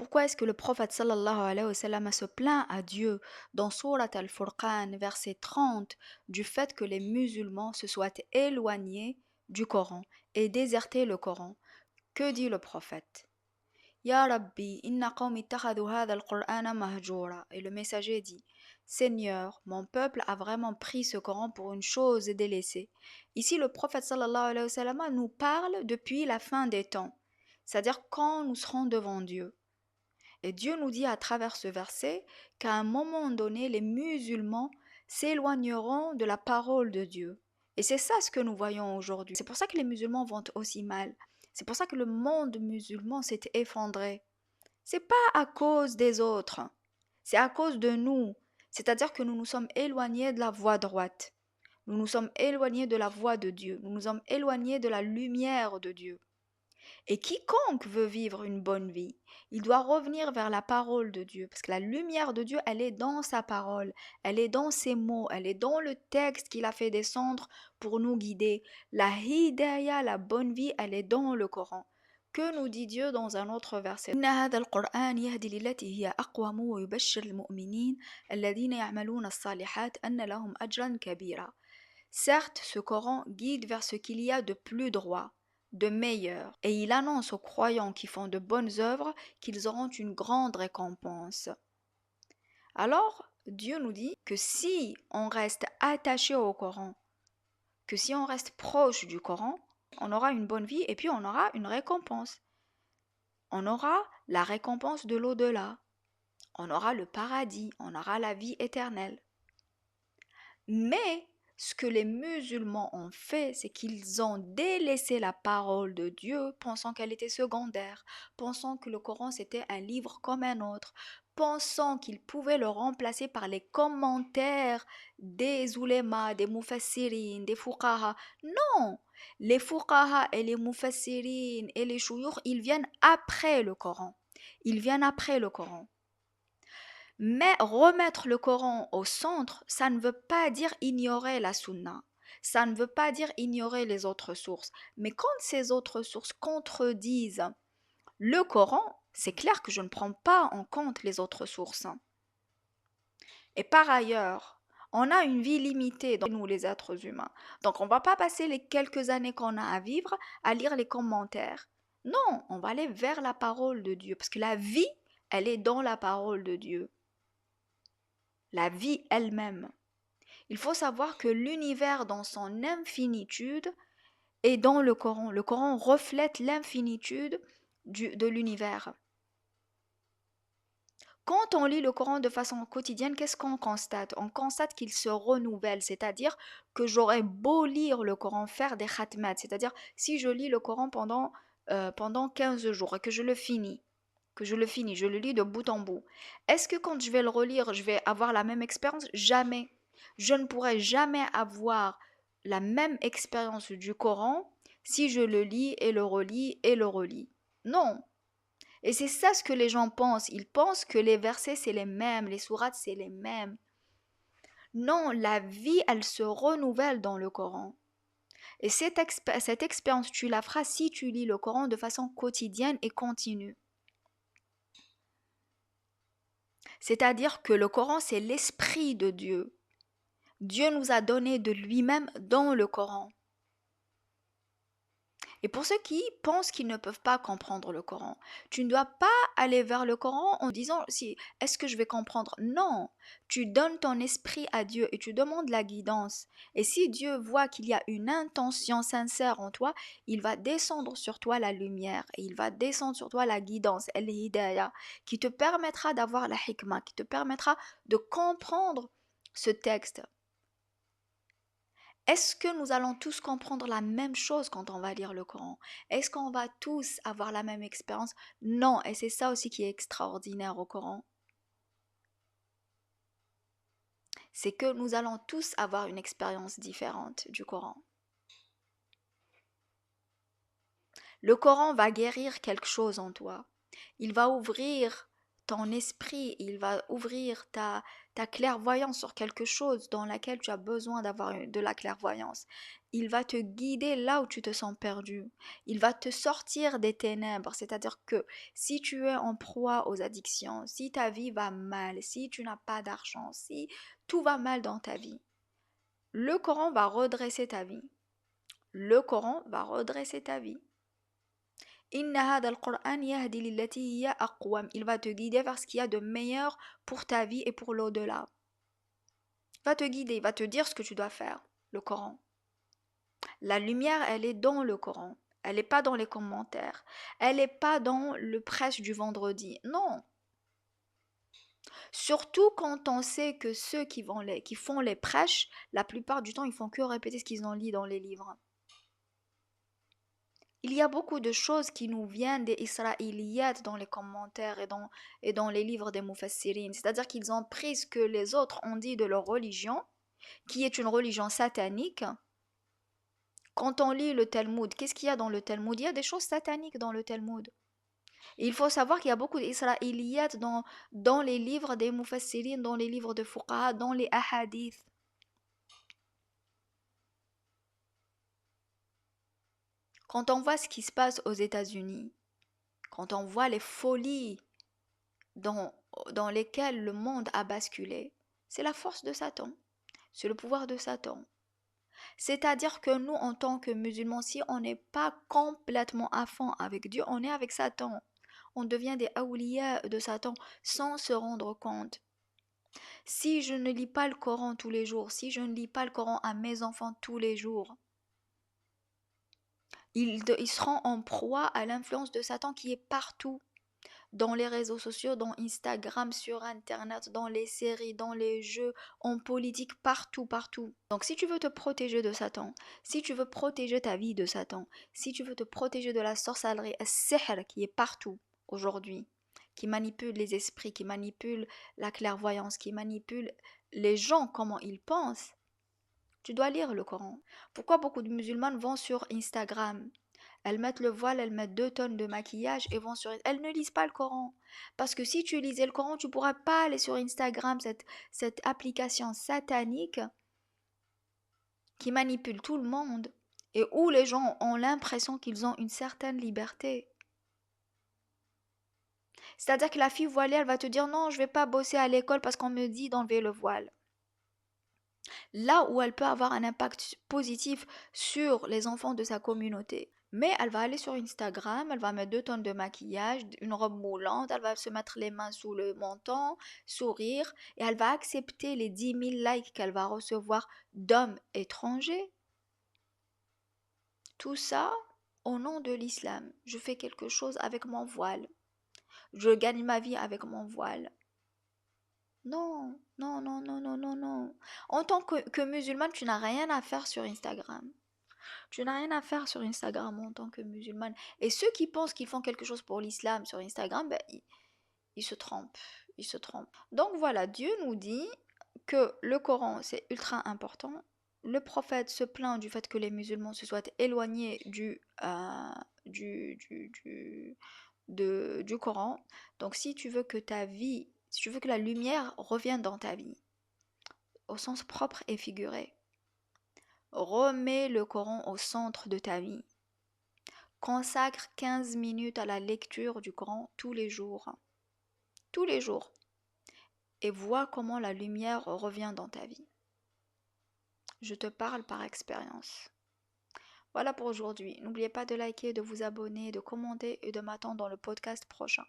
pourquoi est-ce que le prophète sallallahu alayhi wa sallam se plaint à Dieu dans Surat al-Furqan, verset 30, du fait que les musulmans se soient éloignés du Coran et déserté le Coran? Que dit le prophète? Ya Rabbi, inna qawmi ittakhadhu hadha al-Qur'ana mahjura. Et le messager dit, Seigneur, mon peuple a vraiment pris ce Coran pour une chose délaissée. Ici, le prophète sallallahu alayhi wa sallam nous parle depuis la fin des temps, c'est-à-dire quand nous serons devant Dieu. Et Dieu nous dit à travers ce verset qu'à un moment donné, les musulmans s'éloigneront de la parole de Dieu. Et c'est ça ce que nous voyons aujourd'hui. C'est pour ça que les musulmans vont aussi mal. C'est pour ça que le monde musulman s'est effondré. C'est pas à cause des autres, c'est à cause de nous. C'est-à-dire que nous nous sommes éloignés de la voie droite. Nous nous sommes éloignés de la voie de Dieu. Nous nous sommes éloignés de la lumière de Dieu. Et quiconque veut vivre une bonne vie, il doit revenir vers la parole de Dieu, parce que la lumière de Dieu, elle est dans sa parole, elle est dans ses mots, elle est dans le texte qu'il a fait descendre pour nous guider. La hidayah, la bonne vie, elle est dans le Coran. Que nous dit Dieu dans un autre verset? إن هذا القرآن يهدي للتي هي أقوم ويبشر المؤمنين الذين يعملون الصالحات أن لهم أجرا كبيرا. Certes, ce Coran guide vers ce qu'il y a de plus droit, de meilleur, et il annonce aux croyants qui font de bonnes œuvres qu'ils auront une grande récompense. Alors, Dieu nous dit que si on reste attaché au Coran, que si on reste proche du Coran, on aura une bonne vie et puis on aura une récompense. On aura la récompense de l'au-delà. On aura le paradis, on aura la vie éternelle. Mais ce que les musulmans ont fait, c'est qu'ils ont délaissé la parole de Dieu, pensant qu'elle était secondaire, pensant que le Coran c'était un livre comme un autre, pensant qu'ils pouvaient le remplacer par les commentaires des oulémas, des mufassirin, des fuqaha. Non, les fuqaha et les mufassirin et les shuyukh, ils viennent après le Coran. Ils viennent après le Coran. Mais remettre le Coran au centre, ça ne veut pas dire ignorer la sunna. Ça ne veut pas dire ignorer les autres sources. Mais quand ces autres sources contredisent le Coran, c'est clair que je ne prends pas en compte les autres sources. Et par ailleurs, on a une vie limitée, nous les êtres humains. Donc on ne va pas passer les quelques années qu'on a à vivre à lire les commentaires. Non, on va aller vers la parole de Dieu. Parce que la vie, elle est dans la parole de Dieu. La vie elle-même. Il faut savoir que l'univers dans son infinitude est dans le Coran. Le Coran reflète l'infinitude de l'univers. Quand on lit le Coran de façon quotidienne, qu'est-ce qu'on constate? On constate qu'il se renouvelle, c'est-à-dire que j'aurais beau lire le Coran, faire des khatmat, c'est-à-dire si je lis le Coran pendant 15 jours et que je le finis, je le lis de bout en bout. Est-ce que quand je vais le relire, je vais avoir la même expérience? Jamais. Je ne pourrai jamais avoir la même expérience du Coran si je le lis et le relis et le relis. Non. Et c'est ça ce que les gens pensent. Ils pensent que les versets c'est les mêmes, les sourates c'est les mêmes. Non, la vie elle se renouvelle dans le Coran. Et cette expérience tu la feras si tu lis le Coran de façon quotidienne et continue. C'est-à-dire que le Coran, c'est l'esprit de Dieu. Dieu nous a donné de lui-même dans le Coran. Et pour ceux qui pensent qu'ils ne peuvent pas comprendre le Coran, tu ne dois pas aller vers le Coran en disant si est-ce que je vais comprendre? Non, tu donnes ton esprit à Dieu et tu demandes la guidance. Et si Dieu voit qu'il y a une intention sincère en toi, il va descendre sur toi la lumière et il va descendre sur toi la guidance, al-hidayah, qui te permettra d'avoir la hikmah, qui te permettra de comprendre ce texte. Est-ce que nous allons tous comprendre la même chose quand on va lire le Coran? Est-ce qu'on va tous avoir la même expérience? Non, et c'est ça aussi qui est extraordinaire au Coran. C'est que nous allons tous avoir une expérience différente du Coran. Le Coran va guérir quelque chose en toi. Il va ouvrir ton esprit, il va ouvrir ta clairvoyance sur quelque chose dans laquelle tu as besoin d'avoir de la clairvoyance. Il va te guider là où tu te sens perdu. Il va te sortir des ténèbres. C'est-à-dire que si tu es en proie aux addictions, si ta vie va mal, si tu n'as pas d'argent, si tout va mal dans ta vie, le Coran va redresser ta vie. Le Coran va redresser ta vie. Inna hada al-Qur'an yahdi lillati hiya aqwam. Il va te guider vers ce qu'il y a de meilleur pour ta vie et pour l'au-delà. Il va te guider, il va te dire ce que tu dois faire, le Coran. La lumière, elle est dans le Coran. Elle n'est pas dans les commentaires. Elle n'est pas dans le prêche du vendredi. Non. Surtout quand on sait que ceux qui font les prêches, la plupart du temps, ils font que répéter ce qu'ils ont lu dans les livres. Il y a beaucoup de choses qui nous viennent des Israéliens dans les commentaires et dans les livres des Mufassirin. C'est-à-dire qu'ils ont pris ce que les autres ont dit de leur religion, qui est une religion satanique. Quand on lit le Talmud, qu'est-ce qu'il y a dans le Talmud? Il y a des choses sataniques dans le Talmud. Et il faut savoir qu'il y a beaucoup d'Israéliens dans les livres des Mufassirin, dans les livres de Fuqaha, dans les Ahadith. Quand on voit ce qui se passe aux États-Unis, quand on voit les folies dans, dans lesquelles le monde a basculé, c'est la force de Satan, c'est le pouvoir de Satan. C'est-à-dire que nous, en tant que musulmans, si on n'est pas complètement à fond avec Dieu, on est avec Satan. On devient des awliya de Satan sans se rendre compte. Si je ne lis pas le Coran tous les jours, si je ne lis pas le Coran à mes enfants tous les jours, ils seront en proie à l'influence de Satan qui est partout. Dans les réseaux sociaux, dans Instagram, sur Internet, dans les séries, dans les jeux, en politique, partout, partout. Donc si tu veux te protéger de Satan, si tu veux protéger ta vie de Satan, si tu veux te protéger de la sorcellerie, al-sihr qui est partout aujourd'hui, qui manipule les esprits, qui manipule la clairvoyance, qui manipule les gens, comment ils pensent, tu dois lire le Coran. Pourquoi beaucoup de musulmanes vont sur Instagram? Elles mettent le voile, elles mettent 2 tonnes de maquillage et vont sur... Elles ne lisent pas le Coran. Parce que si tu lisais le Coran, tu ne pourras pas aller sur Instagram, cette application satanique qui manipule tout le monde et où les gens ont l'impression qu'ils ont une certaine liberté. C'est-à-dire que la fille voilée, elle va te dire non, je ne vais pas bosser à l'école parce qu'on me dit d'enlever le voile. Là où elle peut avoir un impact positif sur les enfants de sa communauté. Mais elle va aller sur Instagram, elle va mettre 2 tonnes de maquillage, une robe moulante, elle va se mettre les mains sous le menton, sourire, et elle va accepter les 10 000 likes qu'elle va recevoir d'hommes étrangers. Tout ça au nom de l'islam. Je fais quelque chose avec mon voile. Je gagne ma vie avec mon voile. Non, non, non, non, non, non, non. En tant que musulmane, tu n'as rien à faire sur Instagram. Tu n'as rien à faire sur Instagram en tant que musulmane. Et ceux qui pensent qu'ils font quelque chose pour l'islam sur Instagram, ben, ils se trompent. Ils se trompent. Donc voilà, Dieu nous dit que le Coran, c'est ultra important. Le prophète se plaint du fait que les musulmans se soient éloignés du Coran. Donc si tu veux que ta vie, si tu veux que la lumière revienne dans ta vie, au sens propre et figuré, remets le Coran au centre de ta vie. Consacre 15 minutes à la lecture du Coran tous les jours. Tous les jours. Et vois comment la lumière revient dans ta vie. Je te parle par expérience. Voilà pour aujourd'hui. N'oubliez pas de liker, de vous abonner, de commenter et de m'attendre dans le podcast prochain.